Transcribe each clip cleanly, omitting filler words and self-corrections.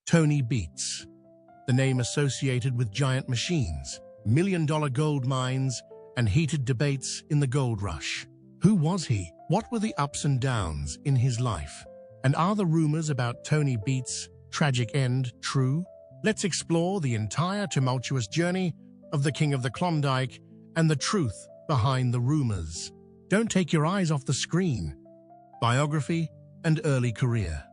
Tony Beets, the name associated with giant machines, million-dollar gold mines, and heated debates in the gold rush. Who was he? What were the ups and downs in his life? And are the rumors about Tony Beets' tragic end true? Let's explore the entire tumultuous journey of the King of the Klondike and the truth behind the rumors. Don't take your eyes off the screen. Biography and early career.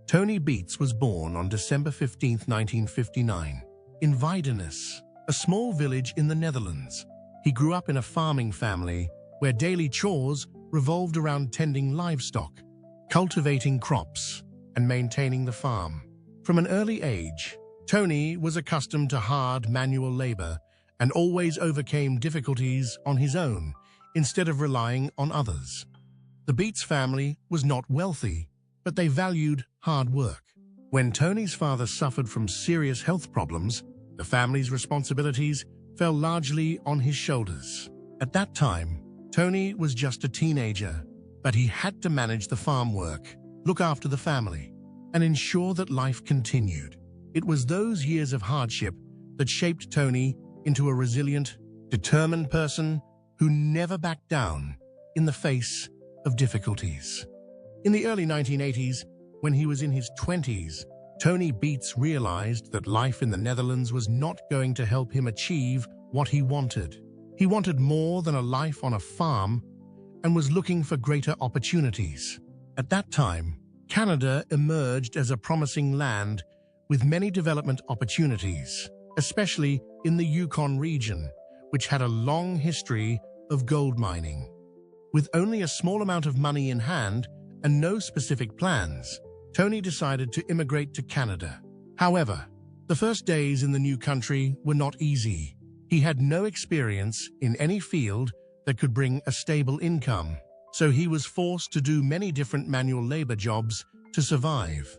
Tony Beets was born on December 15, 1959, in Weidenis, a small village in the Netherlands. He grew up in a farming family where daily chores revolved around tending livestock, cultivating crops, and maintaining the farm. From an early age, Tony was accustomed to hard manual labor and always overcame difficulties on his own instead of relying on others. The Beets family was not wealthy, but they valued hard work. When Tony's father suffered from serious health problems, the family's responsibilities fell largely on his shoulders. At that time, Tony was just a teenager, but he had to manage the farm work, look after the family, and ensure that life continued. It was those years of hardship that shaped Tony into a resilient, determined person who never backed down in the face of difficulties. In the early 1980s, when he was in his 20s, Tony Beets realized that life in the Netherlands was not going to help him achieve what he wanted. He wanted more than a life on a farm and was looking for greater opportunities. At that time, Canada emerged as a promising land with many development opportunities, especially in the Yukon region, which had a long history of gold mining. With only a small amount of money in hand and no specific plans, Tony decided to immigrate to Canada. However, the first days in the new country were not easy. He had no experience in any field that could bring a stable income, so he was forced to do many different manual labor jobs to survive.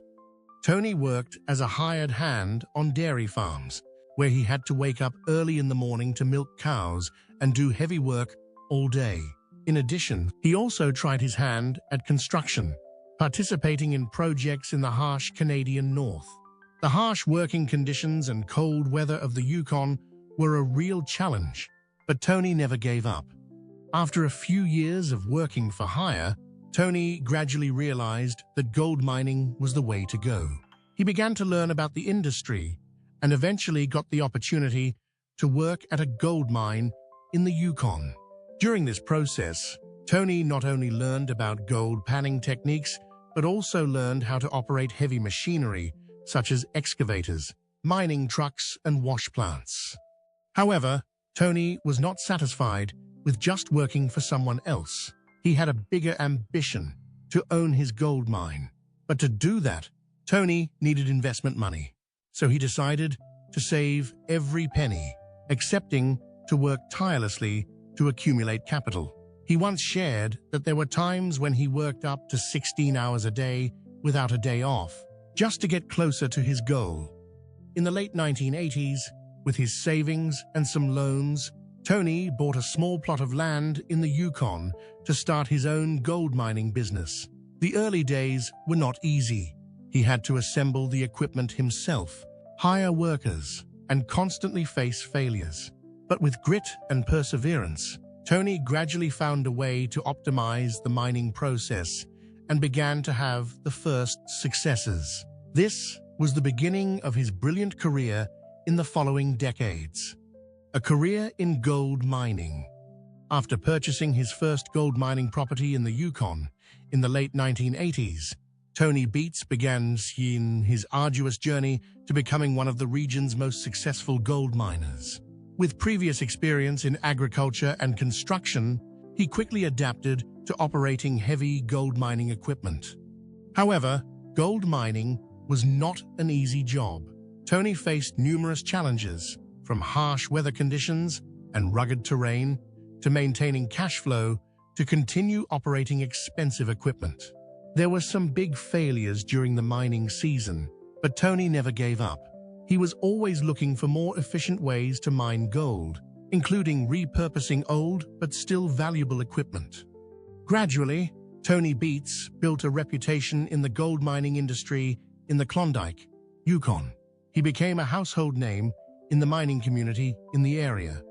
Tony worked as a hired hand on dairy farms, where he had to wake up early in the morning to milk cows and do heavy work all day. In addition, he also tried his hand at construction, participating in projects in the harsh Canadian north. The harsh working conditions and cold weather of the Yukon were a real challenge, but Tony never gave up. After a few years of working for hire, Tony gradually realized that gold mining was the way to go. He began to learn about the industry and eventually got the opportunity to work at a gold mine in the Yukon. During this process, Tony not only learned about gold panning techniques, but also learned how to operate heavy machinery, such as excavators, mining trucks, and wash plants. However, Tony was not satisfied with just working for someone else. He had a bigger ambition to own his gold mine. But to do that, Tony needed investment money. So he decided to save every penny, accepting to work tirelessly to accumulate capital. He once shared that there were times when he worked up to 16 hours a day without a day off, just to get closer to his goal. In the late 1980s, with his savings and some loans, Tony bought a small plot of land in the Yukon to start his own gold mining business. The early days were not easy. He had to assemble the equipment himself, hire workers, and constantly face failures. But with grit and perseverance, Tony gradually found a way to optimize the mining process and began to have the first successes. This was the beginning of his brilliant career in the following decades. A career in gold mining. After purchasing his first gold mining property in the Yukon in the late 1980s, Tony Beets began his arduous journey to becoming one of the region's most successful gold miners. With previous experience in agriculture and construction, he quickly adapted to operating heavy gold mining equipment. However, gold mining was not an easy job. Tony faced numerous challenges, from harsh weather conditions and rugged terrain to maintaining cash flow to continue operating expensive equipment. There were some big failures during the mining season, but Tony never gave up. He was always looking for more efficient ways to mine gold, including repurposing old but still valuable equipment. Gradually, Tony Beets built a reputation in the gold mining industry in the Klondike, Yukon. He became a household name in the mining community in the area.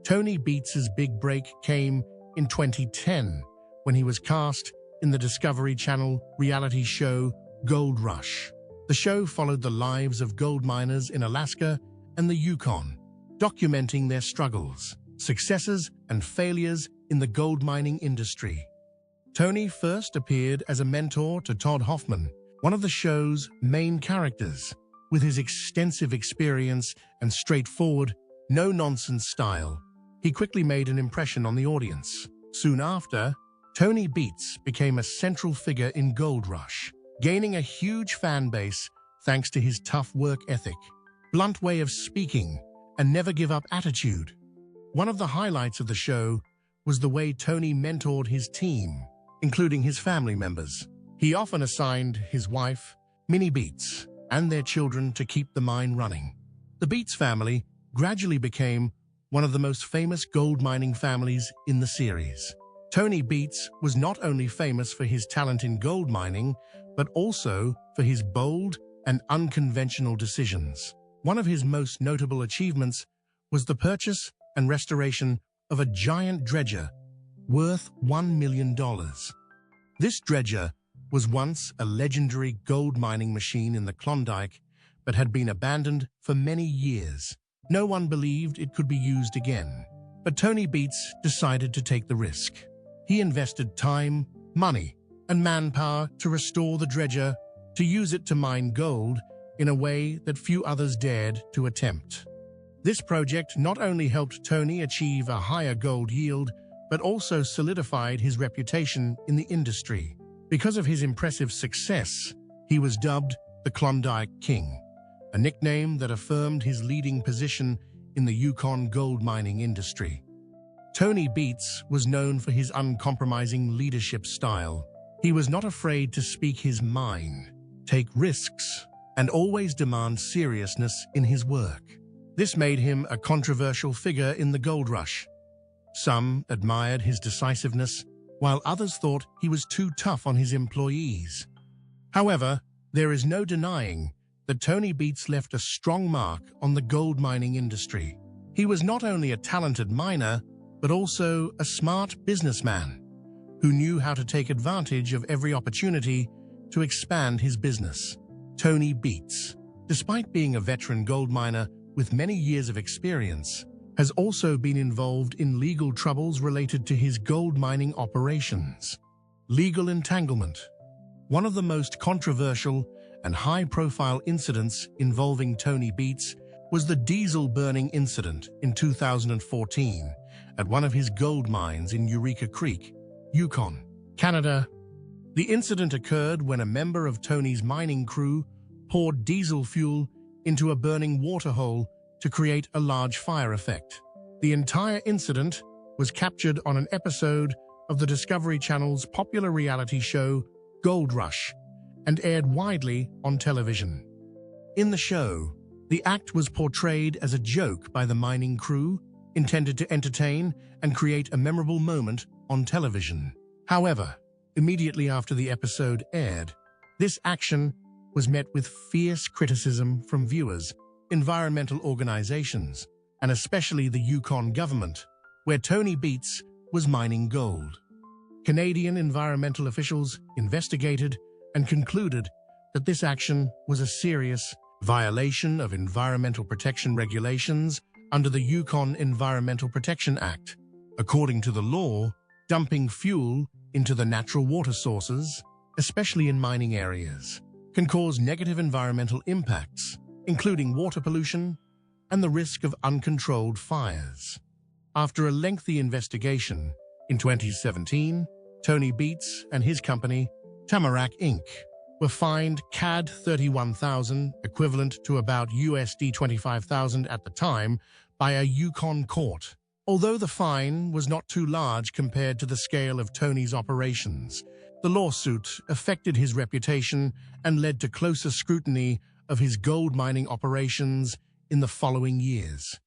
Tony Beets' big break came in 2010 when he was cast in the Discovery Channel reality show Gold Rush. The show followed the lives of gold miners in Alaska and the Yukon, documenting their struggles, successes, and failures in the gold mining industry. Tony first appeared as a mentor to Todd Hoffman, one of the show's main characters. With his extensive experience and straightforward, no-nonsense style, he quickly made an impression on the audience. Soon after, Tony Beets became a central figure in Gold Rush, gaining a huge fan base thanks to his tough work ethic, blunt way of speaking, and never-give-up attitude. One of the highlights of the show was the way Tony mentored his team, including his family members. He often assigned his wife, Minnie Beets, and their children to keep the mine running. The Beets family gradually became one of the most famous gold mining families in the series. Tony Beets was not only famous for his talent in gold mining, but also for his bold and unconventional decisions. One of his most notable achievements was the purchase and restoration of a giant dredger worth $1 million. This dredger was once a legendary gold mining machine in the Klondike, but had been abandoned for many years. No one believed it could be used again. But Tony Beets decided to take the risk. He invested time, money, and manpower to restore the dredger, to use it to mine gold in a way that few others dared to attempt. This project not only helped Tony achieve a higher gold yield, but also solidified his reputation in the industry. Because of his impressive success, he was dubbed the Klondike King, a nickname that affirmed his leading position in the Yukon gold mining industry. Tony Beets was known for his uncompromising leadership style. He was not afraid to speak his mind, take risks, and always demand seriousness in his work. This made him a controversial figure in the gold rush. Some admired his decisiveness, while others thought he was too tough on his employees. However, there is no denying that Tony Beets left a strong mark on the gold mining industry. He was not only a talented miner, but also a smart businessman who knew how to take advantage of every opportunity to expand his business. Tony Beets, despite being a veteran gold miner with many years of experience, has also been involved in legal troubles related to his gold mining operations. Legal entanglement. One of the most controversial and high-profile incidents involving Tony Beets was the diesel burning incident in 2014 at one of his gold mines in Eureka Creek, Yukon, Canada. The incident occurred when a member of Tony's mining crew poured diesel fuel into a burning water hole to create a large fire effect. The entire incident was captured on an episode of the Discovery Channel's popular reality show Gold Rush and aired widely on television. In the show, the act was portrayed as a joke by the mining crew, intended to entertain and create a memorable moment on television. However, immediately after the episode aired, this action was met with fierce criticism from viewers, environmental organizations, and especially the Yukon government, where Tony Beets was mining gold. Canadian environmental officials investigated and concluded that this action was a serious violation of environmental protection regulations under the Yukon Environmental Protection Act. According to the law, dumping fuel into the natural water sources, especially in mining areas, can cause negative environmental impacts, including water pollution and the risk of uncontrolled fires. After a lengthy investigation, in 2017, Tony Beets and his company, Tamarack Inc., were fined CAD 31,000, equivalent to about USD 25,000 at the time, by a Yukon court. Although the fine was not too large compared to the scale of Tony's operations, the lawsuit affected his reputation and led to closer scrutiny of his gold mining operations in the following years.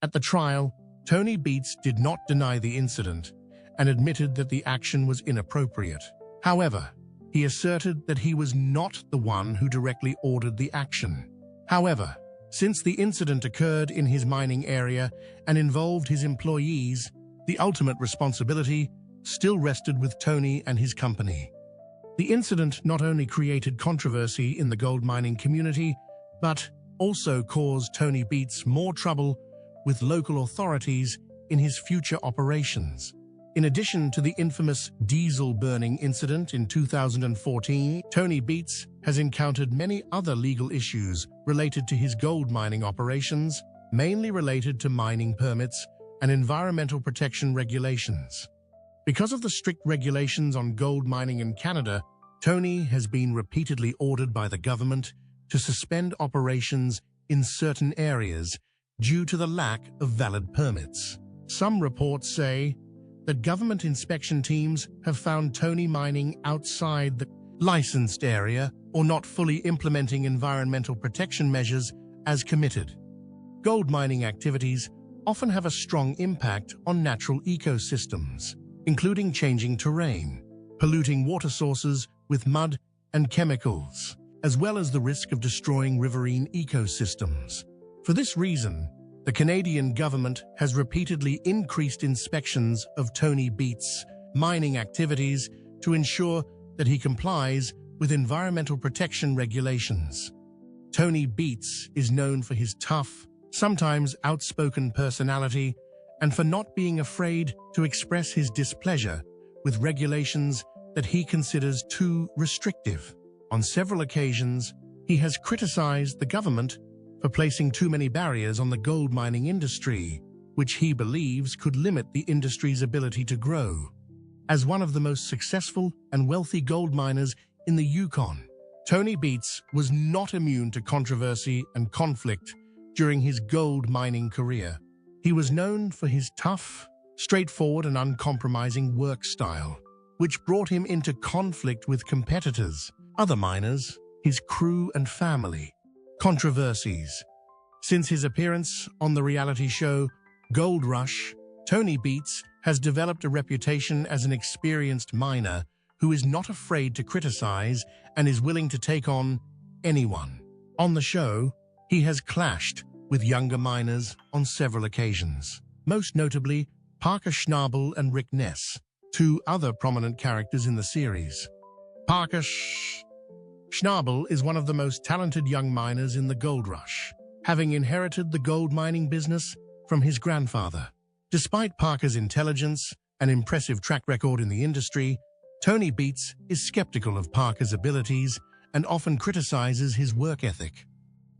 At the trial, Tony Beets did not deny the incident and admitted that the action was inappropriate. However, he asserted that he was not the one who directly ordered the action. However, since the incident occurred in his mining area and involved his employees, the ultimate responsibility still rested with Tony and his company. The incident not only created controversy in the gold mining community, but also caused Tony Beets more trouble with local authorities in his future operations. In addition to the infamous diesel burning incident in 2014, Tony Beets has encountered many other legal issues related to his gold mining operations, mainly related to mining permits and environmental protection regulations. Because of the strict regulations on gold mining in Canada, Tony has been repeatedly ordered by the government to suspend operations in certain areas due to the lack of valid permits. Some reports say that government inspection teams have found Tony mining outside the licensed area or not fully implementing environmental protection measures as committed. Gold mining activities often have a strong impact on natural ecosystems, including changing terrain, polluting water sources with mud and chemicals, as well as the risk of destroying riverine ecosystems. For this reason, the Canadian government has repeatedly increased inspections of Tony Beets' mining activities to ensure that he complies with environmental protection regulations. Tony Beets is known for his tough, sometimes outspoken personality and for not being afraid to express his displeasure with regulations that he considers too restrictive. On several occasions, he has criticized the government for placing too many barriers on the gold mining industry, which he believes could limit the industry's ability to grow. As one of the most successful and wealthy gold miners in the Yukon, Tony Beets was not immune to controversy and conflict during his gold mining career. He was known for his tough, straightforward and uncompromising work style, which brought him into conflict with competitors, other miners, his crew and family. Controversies. Since his appearance on the reality show Gold Rush, Tony Beets has developed a reputation as an experienced miner who is not afraid to criticize and is willing to take on anyone. On the show, he has clashed with younger miners on several occasions, most notably Parker Schnabel and Rick Ness, two other prominent characters in the series. Parker Schnabel is one of the most talented young miners in the gold rush, having inherited the gold mining business from his grandfather. Despite Parker's intelligence and impressive track record in the industry, Tony Beets is skeptical of Parker's abilities and often criticizes his work ethic.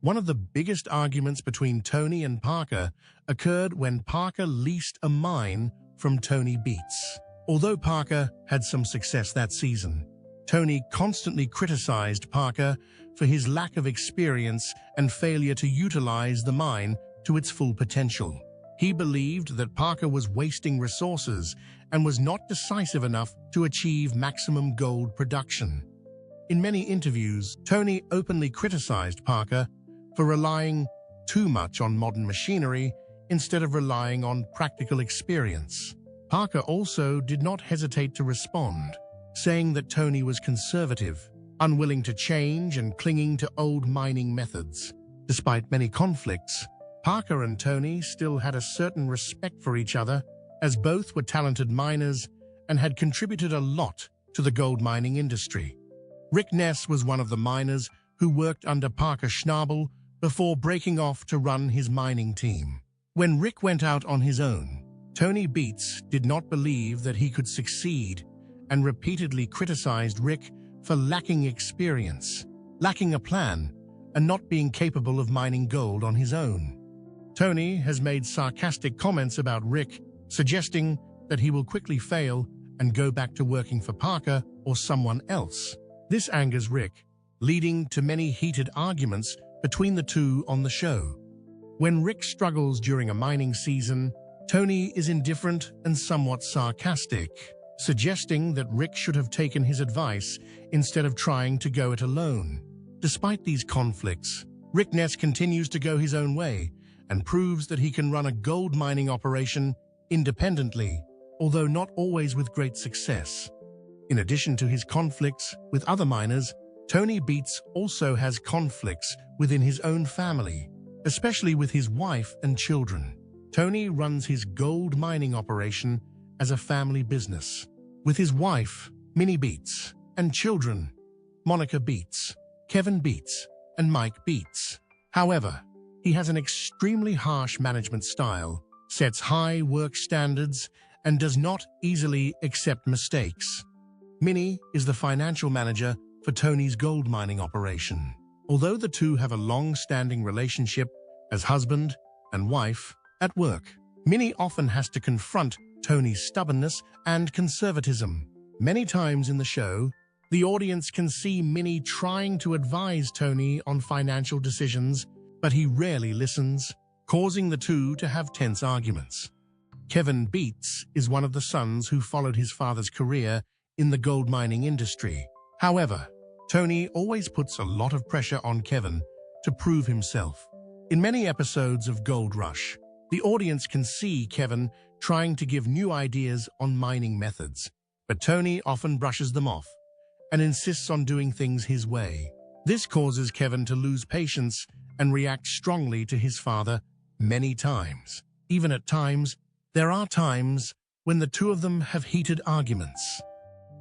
One of the biggest arguments between Tony and Parker occurred when Parker leased a mine from Tony Beets. Although Parker had some success that season, Tony constantly criticized Parker for his lack of experience and failure to utilize the mine to its full potential. He believed that Parker was wasting resources and was not decisive enough to achieve maximum gold production. In many interviews, Tony openly criticized Parker for relying too much on modern machinery instead of relying on practical experience. Parker also did not hesitate to respond, saying that Tony was conservative, unwilling to change and clinging to old mining methods. Despite many conflicts, Parker and Tony still had a certain respect for each other, as both were talented miners and had contributed a lot to the gold mining industry. Rick Ness was one of the miners who worked under Parker Schnabel before breaking off to run his mining team. When Rick went out on his own, Tony Beets did not believe that he could succeed and repeatedly criticized Rick for lacking experience, lacking a plan, and not being capable of mining gold on his own. Tony has made sarcastic comments about Rick, suggesting that he will quickly fail and go back to working for Parker or someone else. This angers Rick, leading to many heated arguments between the two on the show. When Rick struggles during a mining season, Tony is indifferent and somewhat sarcastic, suggesting that Rick should have taken his advice instead of trying to go it alone. Despite these conflicts, Rick Ness continues to go his own way and proves that he can run a gold mining operation independently, although not always with great success. In addition to his conflicts with other miners, Tony Beets also has conflicts within his own family, especially with his wife and children. Tony runs his gold mining operation as a family business, with his wife, Minnie Beets, and children, Monica Beets, Kevin Beets, and Mike Beets. However, he has an extremely harsh management style, sets high work standards, and does not easily accept mistakes. Minnie is the financial manager for Tony's gold mining operation. Although the two have a long-standing relationship as husband and wife at work, Minnie often has to confront Tony's stubbornness and conservatism. Many times in the show, the audience can see Minnie trying to advise Tony on financial decisions, but he rarely listens, causing the two to have tense arguments. Kevin Beets is one of the sons who followed his father's career in the gold mining industry. However, Tony always puts a lot of pressure on Kevin to prove himself. In many episodes of Gold Rush, the audience can see Kevin trying to give new ideas on mining methods, but Tony often brushes them off and insists on doing things his way. This causes Kevin to lose patience and react strongly to his father many times. Even at times, there are times when the two of them have heated arguments.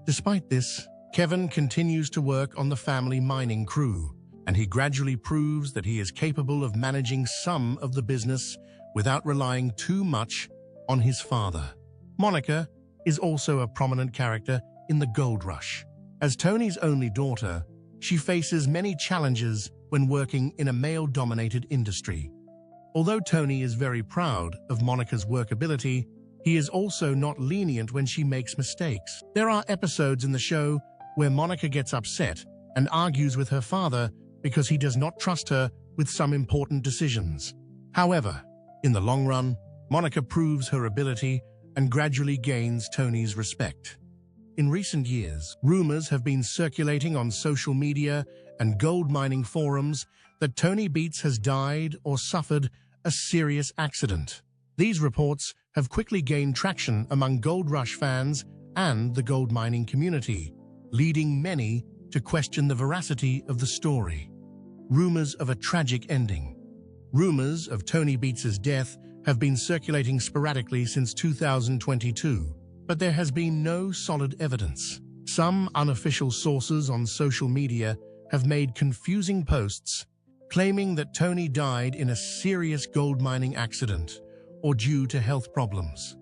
Despite this, Kevin continues to work on the family mining crew, and he gradually proves that he is capable of managing some of the business without relying too much on his father. Monica is also a prominent character in the Gold Rush. As Tony's only daughter, she faces many challenges when working in a male-dominated industry. Although Tony is very proud of Monica's workability, he is also not lenient when she makes mistakes. There are episodes in the show where Monica gets upset and argues with her father because he does not trust her with some important decisions. However, in the long run, Monica proves her ability and gradually gains Tony's respect. In recent years, rumors have been circulating on social media and gold mining forums that Tony Beets has died or suffered a serious accident. These reports have quickly gained traction among Gold Rush fans and the gold mining community, leading many to question the veracity of the story. Rumors of a tragic ending. Rumors of Tony Beets' death have been circulating sporadically since 2022, but there has been no solid evidence. Some unofficial sources on social media have made confusing posts claiming that Tony died in a serious gold mining accident or due to health problems.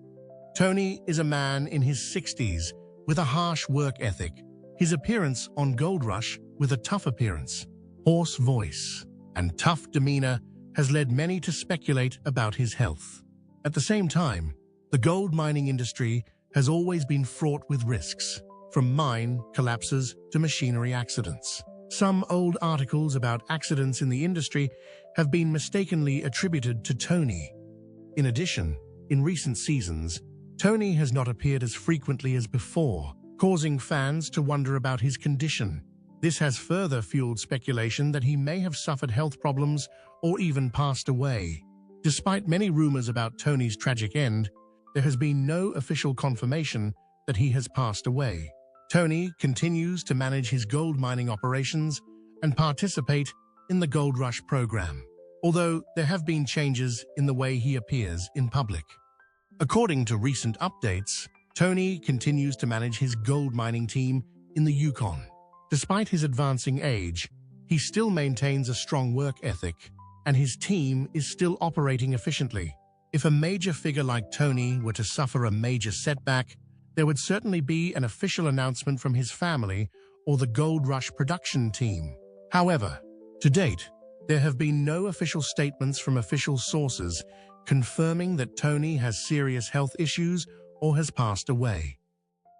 Tony is a man in his 60s with a harsh work ethic. His appearance on Gold Rush with a tough appearance, hoarse voice, and tough demeanor has led many to speculate about his health. At the same time, the gold mining industry has always been fraught with risks, from mine collapses to machinery accidents. Some old articles about accidents in the industry have been mistakenly attributed to Tony. In addition, in recent seasons, Tony has not appeared as frequently as before, causing fans to wonder about his condition. This has further fueled speculation that he may have suffered health problems or even passed away. Despite many rumors about Tony's tragic end, there has been no official confirmation that he has passed away. Tony continues to manage his gold mining operations and participate in the Gold Rush program, although there have been changes in the way he appears in public. According to recent updates, Tony continues to manage his gold mining team in the Yukon. Despite his advancing age, he still maintains a strong work ethic, and his team is still operating efficiently. If a major figure like Tony were to suffer a major setback, there would certainly be an official announcement from his family or the Gold Rush production team. However, to date, there have been no official statements from official sources confirming that Tony has serious health issues or has passed away.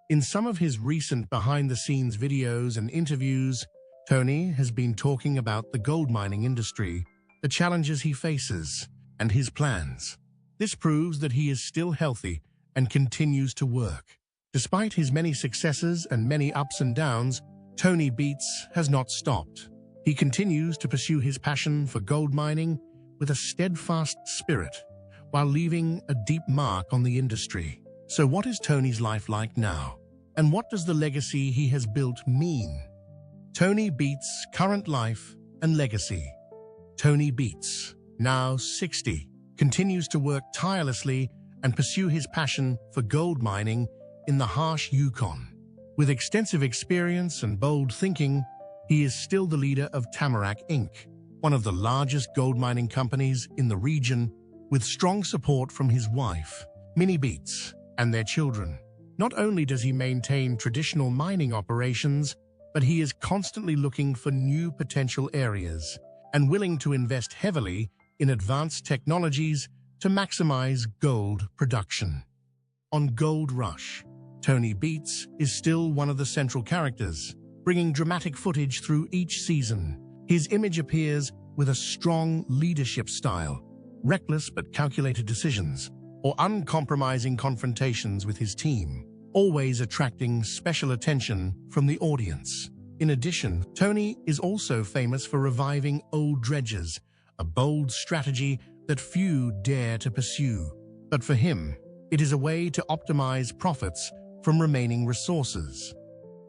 In some of his recent behind-the-scenes videos and interviews, Tony has been talking about the gold mining industry, the challenges he faces, and his plans. This proves that he is still healthy and continues to work. Despite his many successes and many ups and downs, Tony Beets has not stopped. He continues to pursue his passion for gold mining with a steadfast spirit, while leaving a deep mark on the industry. So what is Tony's life like now? And what does the legacy he has built mean? Tony Beets' current life and legacy. Tony Beets, now 60, continues to work tirelessly and pursue his passion for gold mining in the harsh Yukon. With extensive experience and bold thinking, he is still the leader of Tamarack Inc., one of the largest gold mining companies in the region, with strong support from his wife, Minnie Beets, and their children. Not only does he maintain traditional mining operations, but he is constantly looking for new potential areas and willing to invest heavily in advanced technologies to maximize gold production. On Gold Rush, Tony Beets is still one of the central characters, bringing dramatic footage through each season. His image appears with a strong leadership style, reckless but calculated decisions, or uncompromising confrontations with his team, always attracting special attention from the audience. In addition, Tony is also famous for reviving old dredges, a bold strategy that few dare to pursue. But for him, it is a way to optimize profits from remaining resources.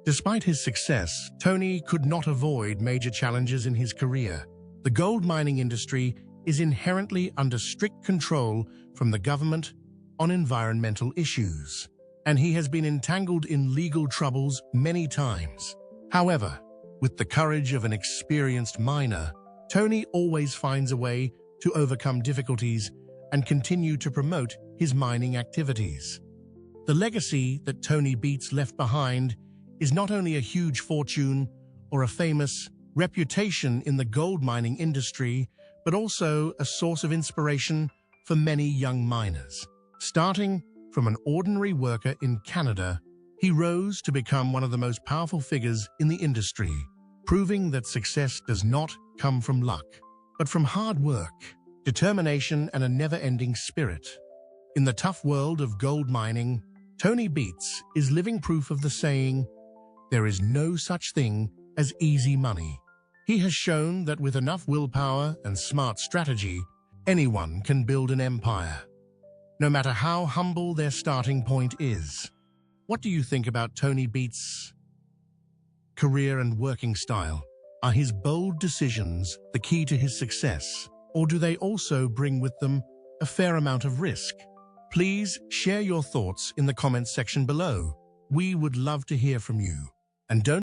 Despite his success, Tony could not avoid major challenges in his career. The gold mining industry is inherently under strict control from the government on environmental issues, and he has been entangled in legal troubles many times. However, with the courage of an experienced miner, Tony always finds a way to overcome difficulties and continue to promote his mining activities. The legacy that Tony Beets left behind is not only a huge fortune or a famous reputation in the gold mining industry, but also a source of inspiration for many young miners. Starting from an ordinary worker in Canada, he rose to become one of the most powerful figures in the industry, proving that success does not come from luck, but from hard work, determination, and a never-ending spirit. In the tough world of gold mining, Tony Beets is living proof of the saying, "There is no such thing as easy money." He has shown that with enough willpower and smart strategy, anyone can build an empire, no matter how humble their starting point is. What do you think about Tony Beets' career and working style? Are his bold decisions the key to his success, or do they also bring with them a fair amount of risk? Please share your thoughts in the comments section below. We would love to hear from you. And don't